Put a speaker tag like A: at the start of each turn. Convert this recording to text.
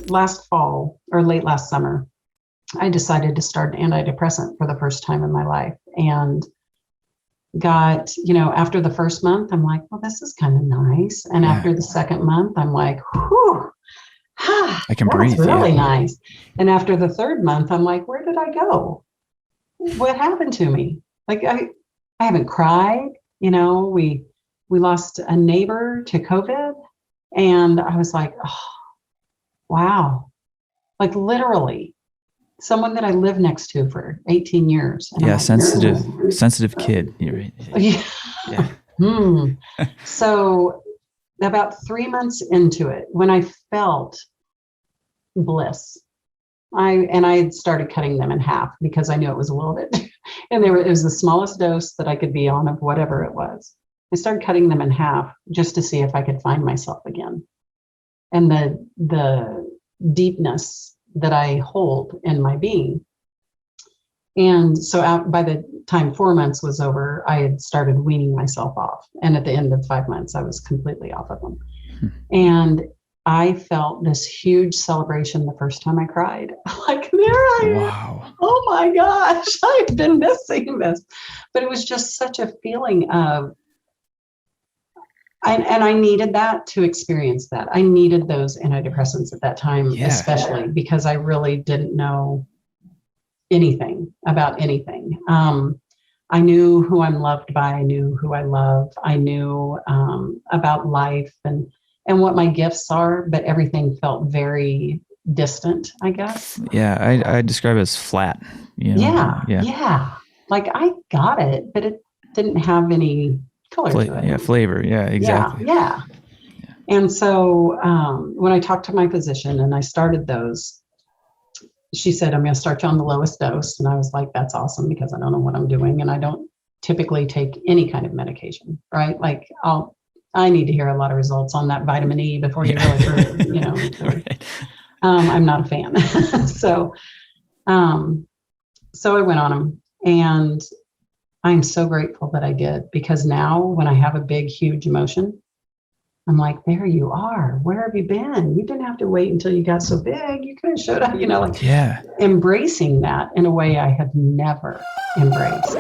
A: last fall or late last summer, I decided to start an antidepressant for the first time in my life, and got, after the first month, I'm like, well, this is kind of nice. And
B: Yeah.
A: after the second month, I'm like, whew,
B: I can
A: that's
B: breathe.
A: really
B: Yeah.
A: nice. And after the third month, I'm like, where did I go? What happened to me? Like, I haven't cried. We lost a neighbor to COVID, and I was like, oh, wow. Like literally someone that I lived next to for 18 years. And
B: Yeah.
A: I'm like,
B: Sensitive kid. You're right.
A: yeah.
B: Yeah.
A: So about 3 months into it, when I felt bliss, I had started cutting them in half because I knew it was a little bit, and it was the smallest dose that I could be on of whatever it was. I started cutting them in half just to see if I could find myself again. And the deepness that I hold in my being. And so by the time 4 months was over, I had started weaning myself off. And at the end of 5 months, I was completely off of them. And I felt this huge celebration the first time I cried. Like, there I am.
B: Wow.
A: Oh my gosh, I've been missing this. But it was just such a feeling of, and I needed that to experience that. I needed those antidepressants at that time, especially because I really didn't know anything about anything. I knew who I'm loved by. I knew who I love. I knew about life and what my gifts are, but everything felt very distant, I guess.
B: Yeah, I describe it as flat.
A: Yeah. Like I got it, but it didn't have any color to it.
B: Yeah, flavor. Yeah, exactly.
A: Yeah. And so when I talked to my physician and I started those, she said, I'm going to start you on the lowest dose. And I was like, that's awesome, because I don't know what I'm doing. And I don't typically take any kind of medication, right? Like I need to hear a lot of results on that vitamin E before you really,
B: Right.
A: I'm not a fan. So I went on them, and I'm so grateful that I did, because now when I have a big, huge emotion, I'm like, there you are. Where have you been? You didn't have to wait until you got so big. You could have showed up, embracing that in a way I have never embraced.